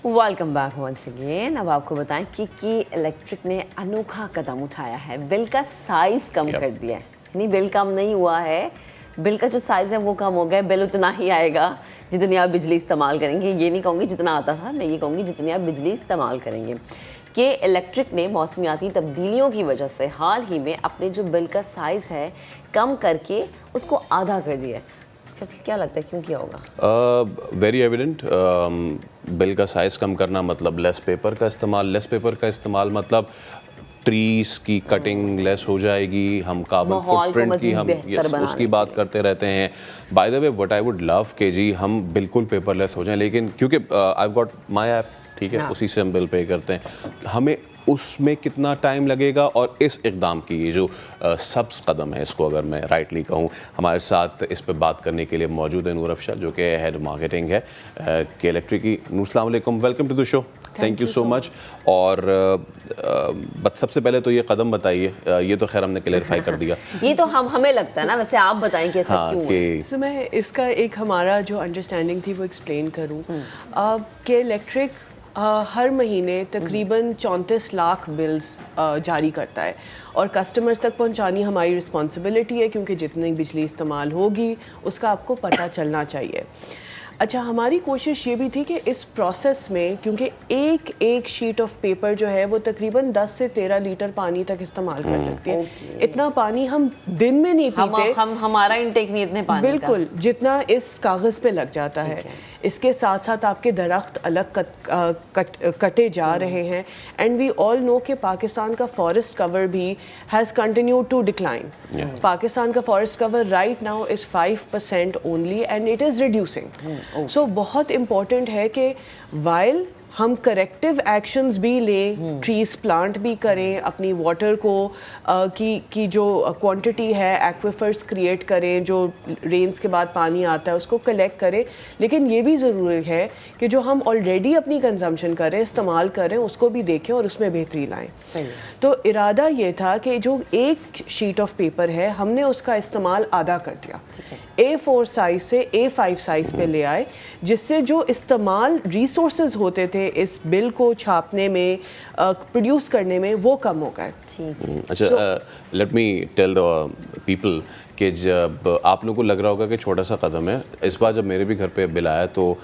Welcome back once again. अब आपको बताएं कि इलेक्ट्रिक ने अनोखा कदम उठाया है, बिल का साइज़ कम कर दिया है। यानी बिल कम नहीं हुआ है, बिल का जो साइज़ है वो कम हो गया। बिल उतना ही आएगा जितनी आप बिजली इस्तेमाल करेंगे। ये नहीं कहूँगी जितना आता था, मैं ये कहूँगी जितनी आप बिजली इस्तेमाल करेंगे। कि इलेक्ट्रिक ने मौसमियाती तब्दीलियों की वजह से हाल ही में अपने जो बिल का साइज़ है कम करके उसको आधा कर दिया है। फैसल क्या लगता है क्यों किया होगा? Very evident. बिल का साइज़ कम करना मतलब लेस पेपर का इस्तेमाल मतलब ट्रीज़ की कटिंग लेस हो जाएगी, हम कार्बन फुटप्रिंट की हम उसकी बात करते रहते हैं। By the way what I would love कि जी हम बिल्कुल पेपरलेस हो जाएं, लेकिन क्योंकि आई गॉट माई ऐप, ठीक है, उसी से हम बिल पे करते हैं। हमें उसमें कितना टाइम लगेगा और इस इक़दाम की ये जो सब्ज़ कदम है, इसको अगर मैं राइटली कहूँ, हमारे साथ इस पे बात करने के लिए मौजूद है नूर अफशा जो कि हेड मार्केटिंग है के इलेक्ट्रिक की। नूर अस्सलाम वालेकुम, welcome to the show, thank you so much. और सबसे पहले तो ये कदम बताइए, ये तो खैर हमने क्लियरिफाई कर दिया। ये तो हमें लगता है ना, वैसे आप बताएं कि ऐसा क्यों है? सो मैं इसका एक हमारा जो अंडरस्टैंडिंग थी वो एक्सप्लेन करूँ कि इलेक्ट्रिक हर महीने तकरीबन 34 लाख बिल्स जारी करता है और कस्टमर्स तक पहुंचानी हमारी रिस्पॉन्सिबिलिटी है, क्योंकि जितनी बिजली इस्तेमाल होगी उसका आपको पता चलना चाहिए। अच्छा, हमारी कोशिश ये भी थी कि इस प्रोसेस में, क्योंकि एक शीट ऑफ पेपर जो है वो तकरीबन 10 से 13 लीटर पानी तक इस्तेमाल कर सकती है। इतना पानी हम दिन में नहीं पीते, हमारा इंटेक नहीं इतने पानी बिल्कुल का, जितना इस कागज़ पे लग जाता है। इसके साथ साथ आपके दरख्त अलग कटे जा रहे हैं। एंड वी ऑल नो कि पाकिस्तान का फॉरेस्ट कवर भी has continued to decline. Pakistan का forest cover right now is 5% only and it is reducing. So बहुत इम्पॉर्टेंट है कि वाइल हम करेक्टिव एक्शंस भी लें, ट्रीज प्लांट भी करें, अपनी वाटर को की जो क्वांटिटी है एक्विफर्स क्रिएट करें, जो रेन्स के बाद पानी आता है उसको कलेक्ट करें, लेकिन ये भी ज़रूरी है कि जो हम ऑलरेडी अपनी कंजम्पशन करें, इस्तेमाल करें, उसको भी देखें और उसमें बेहतरी लाएं। सही। तो इरादा ये था कि जो एक शीट ऑफ पेपर है हमने उसका इस्तेमाल आधा कर दिया, A4 साइज़ से A5 साइज़ पे ले आए, जिससे जो इस्तेमाल रिसोर्सेज होते थे इस बिल को छापने में, प्रोड्यूस करने में, वो कम हो गए। अच्छा, let me tell the people कि जब आप लोगों को लग रहा होगा कि छोटा सा कदम है, इस बार जब मेरे भी घर पे बिल आया तो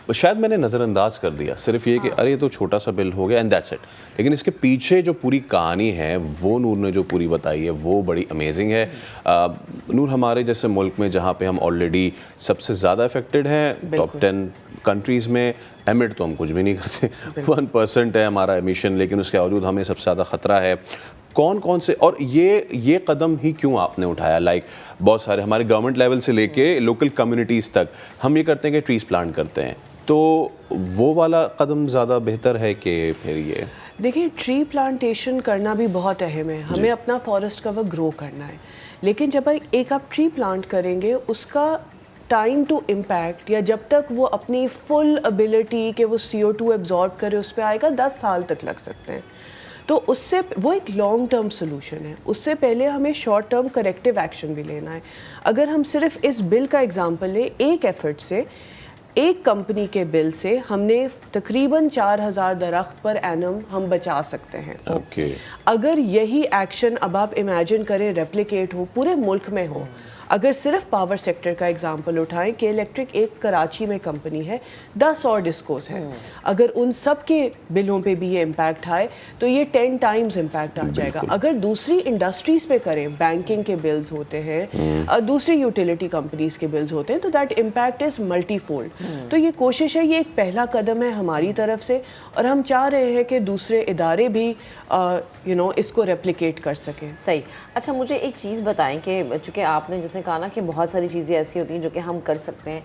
शायद मैंने नज़रअंदाज कर दिया, सिर्फ ये कि अरे ये तो छोटा सा बिल हो गया एंड दैट्स इट। लेकिन इसके पीछे जो पूरी कहानी है वो नूर ने जो पूरी बताई है वो बड़ी अमेजिंग है। नूर, हमारे जैसे मुल्क में जहाँ पे हम ऑलरेडी सबसे ज़्यादा अफेक्टेड हैं, टॉप 10 कंट्रीज़ में, एमिट तो हम कुछ भी नहीं करते, 1% है हमारा एमिशन, लेकिन उसके बावजूद हमें सबसे ज़्यादा ख़तरा है। कौन कौन से, और ये कदम ही क्यों आपने उठाया? लाइक बहुत सारे हमारे गवर्नमेंट लेवल से लेके लोकल कम्युनिटीज़ तक हम ये करते हैं कि ट्रीज़ प्लांट करते हैं, तो वो वाला कदम ज़्यादा बेहतर है कि फिर ये? देखिए, ट्री प्लांटेशन करना भी बहुत अहम है, हमें अपना फॉरेस्ट कवर ग्रो करना है, लेकिन जब एक आप ट्री प्लांट करेंगे उसका टाइम टू इम्पैक्ट, या जब तक वो अपनी फुल एबिलिटी कि वो CO2 एब्जॉर्ब करे उस पर आएगा, 10 साल तक लग सकते हैं। तो उससे वो एक लॉन्ग टर्म सोल्यूशन है। उससे पहले हमें शॉर्ट टर्म करेक्टिव एक्शन भी लेना है। अगर हम सिर्फ इस बिल का एग्जांपल लें, एक एफर्ट से, एक कंपनी के बिल से हमने तकरीबन 4000 दरख्त पर एनम हम बचा सकते हैं। Okay. अगर यही एक्शन अब आप इमेजिन करें रेप्लिकेट हो, पूरे मुल्क में हो, अगर सिर्फ पावर सेक्टर का एग्जांपल उठाएं कि इलेक्ट्रिक एक कराची में कंपनी है, 10 और डिस्कोस हैं, अगर उन सब के बिलों पे भी ये इम्पैक्ट आए तो ये 10 टाइम्स इम्पैक्ट आ जाएगा। अगर दूसरी इंडस्ट्रीज़ पे करें, बैंकिंग के बिल्स होते हैं, दूसरी यूटिलिटी कंपनीज़ के बिल्स होते हैं, तो दैट इम्पैक्ट इज़ मल्टीफोल्ड। तो ये कोशिश है, ये एक पहला कदम है हमारी तरफ से, और हम चाह रहे हैं कि दूसरे इदारे भी इसको रेप्लिकेट कर सकें। सही। अच्छा, मुझे एक चीज़ बताएं कि चूँकि आपने जैसे कहा ना कि बहुत सारी चीज़ें ऐसी होती हैं जो कि हम कर सकते हैं,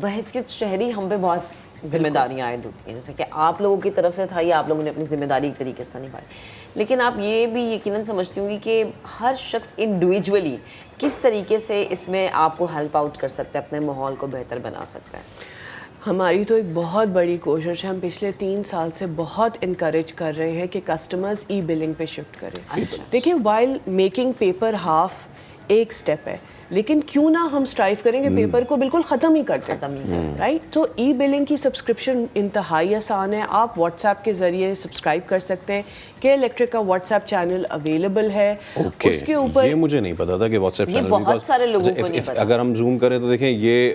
बहैसियत शहरी हम पे बहुत जिम्मेदारियाँ आयद होती हैं, जैसे कि आप लोगों की तरफ से था, या आप लोगों ने अपनी ज़िम्मेदारी एक तरीके से निभाई, लेकिन आप ये भी यकीनन समझती होंगी कि हर शख्स इंडिविजुअली किस तरीके से इसमें आपको हेल्प आउट कर सकता है, अपने माहौल को बेहतर बना सकता है। हमारी तो एक बहुत बड़ी कोशिश है, हम पिछले 3 साल से बहुत इनकरेज कर रहे हैं कि कस्टमर्स ई बिलिंग पे शिफ्ट करें। देखिए, वाइल मेकिंग पेपर हाफ एक स्टेप है, لیکن کیوں نہ ہم اسٹرائیو کریں کہ پیپر کو بالکل ختم ہی کر دیں, رائٹ. تو ای بلنگ کی سبسکرپشن انتہائی آسان ہے. آپ واٹس ایپ کے ذریعے سبسکرائب کر سکتے ہیں. کہ الیکٹرک کا واٹس ایپ چینل اویلیبل ہے. اس کے اوپر یہ مجھے نہیں پتا تھا کہ واٹس ایپ چینل, بہت سارے لوگوں کو نہیں پتا. اگر ہم زوم کریں تو دیکھیں یہ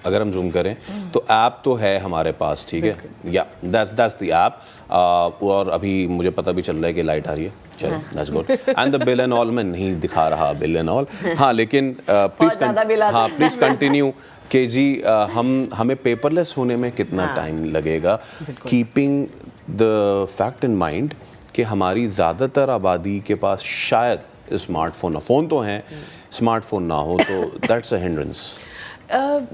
اگر ہم زوم کریں تو ایپ تو ہے ہمارے پاس, ٹھیک ہے, یا دیٹس دی ایپ. اور ابھی مجھے پتہ بھی چل رہا ہے کہ لائٹ آ رہی ہے, چلو that's good. And the bill and all میں نہیں دکھا رہا بل اینڈ آل, ہاں, لیکن پلیز کنٹینیو کہ جی ہمیں پیپر لیس ہونے میں کتنا ٹائم لگے گا, keeping the fact in mind کہ ہماری زیادہ تر آبادی کے پاس شاید اسمارٹ فون تو ہیں, اسمارٹ فون نہ ہو تو دیٹس اے ہنڈرنس.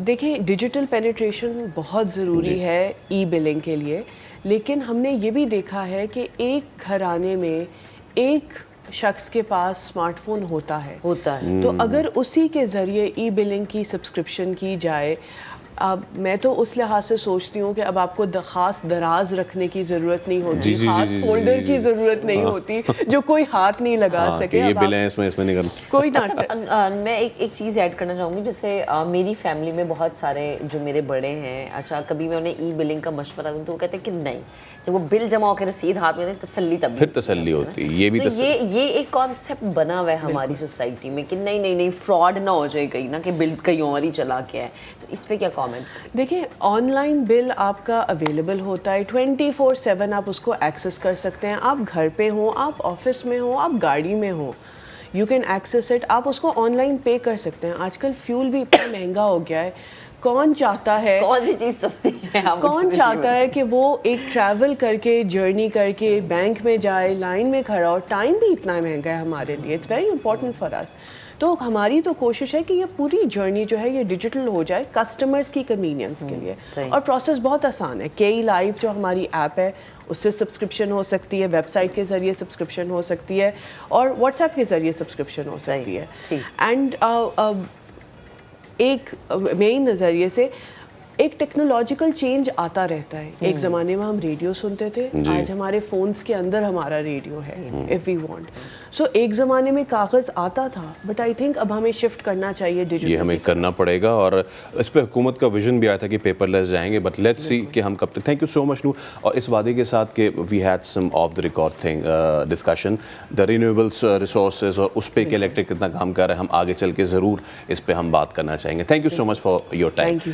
دیکھیں ڈیجیٹل پینیٹریشن بہت ضروری ہے ای بلنگ کے لیے, لیکن ہم نے یہ بھی دیکھا ہے کہ ایک گھرانے میں ایک شخص کے پاس اسمارٹ فون ہوتا ہے. تو اگر اسی کے ذریعے ای بلنگ کی سبسکرپشن کی جائے, اب میں تو اس لحاظ سے سوچتی ہوں کہ اب آپ کو خاص دراز رکھنے کی ضرورت نہیں ہوتی, خاص فولڈر کی ضرورت نہیں ہوتی جو کوئی ہاتھ نہیں لگا سکے. یہ بل ہیں اس میں نہیں کرنا کوئی نہ. میں ایک چیز ایڈ کرنا چاہوں گی, جیسے میری فیملی میں بہت سارے جو میرے بڑے ہیں, اچھا کبھی میں انہیں ای بلنگ کا مشورہ دوں تو وہ کہتے ہیں کہ نہیں, جب وہ بل جمع ہو کے رسید ہاتھ میں دیں تسلی, تب پھر تسلی ہوتی ہے. یہ بھی یہ ایک کانسیپٹ بنا ہوا ہے ہماری سوسائٹی میں کہ نہیں فراڈ نہ ہو جائے کہیں نہ, کہ بل کہیں اور ہی چلا کے ہے. تو اس پہ کیا کامنٹ؟ دیکھیں آن لائن بل آپ کا اویلیبل ہوتا ہے 24/7, آپ اس کو ایکسیس کر سکتے ہیں. آپ گھر پہ ہوں, آپ آفس میں ہوں, آپ گاڑی میں ہوں, یو کین ایکسیس اٹ. آپ اس کو آن لائن پے کر سکتے ہیں. آج کل فیول بھی اتنا مہنگا ہو گیا ہے, کون چاہتا ہے, کون سی چیز سستی ہے, کون چاہتا ہے کہ وہ ایک ٹریول کر کے جرنی کر کے بینک میں جائے, لائن میں کھڑا ہو. ٹائم بھی اتنا مہنگا ہے ہمارے لیے, اٹس ویری امپورٹنٹ فار اس. تو ہماری تو کوشش ہے کہ یہ پوری جرنی جو ہے یہ ڈیجیٹل ہو جائے کسٹمرز کی کنوینئنس کے لیے. اور پروسیس بہت آسان ہے. کے لائیو جو ہماری ایپ ہے اس سے سبسکرپشن ہو سکتی ہے, ویب سائٹ کے ذریعے سبسکرپشن ہو سکتی ہے, اور واٹس ایپ کے ذریعے سبسکرپشن ہو سکتی ہے. اینڈ ایک میرے نظریے سے ایک ٹیکنالوجیکل چینج آتا رہتا ہے. ایک زمانے میں ہم ریڈیو سنتے تھے, آج ہمارے فونس کے اندر ہمارا ریڈیو ہے اف وی وانٹ. سو ایک زمانے میں کاغذ آتا تھا, بٹ آئی تھنک اب ہمیں شفٹ کرنا چاہیے ڈیجیٹل. یہ ہمیں کرنا پڑے گا, اور اس پہ حکومت کا ویژن بھی آیا تھا کہ پیپر لیس جائیں گے, بٹ لیٹس سی کہ ہم کب تک. Thank you so much Noor. اور اس وعدے کے ساتھ کہ we had some off the record thing discussion the renewables resources, اور اس پہ کہ الیکٹرک کتنا کام کر رہا ہے, ہم آگے چل کے ضرور اس پہ ہم بات کرنا چاہیں گے. Thank you so much for your time.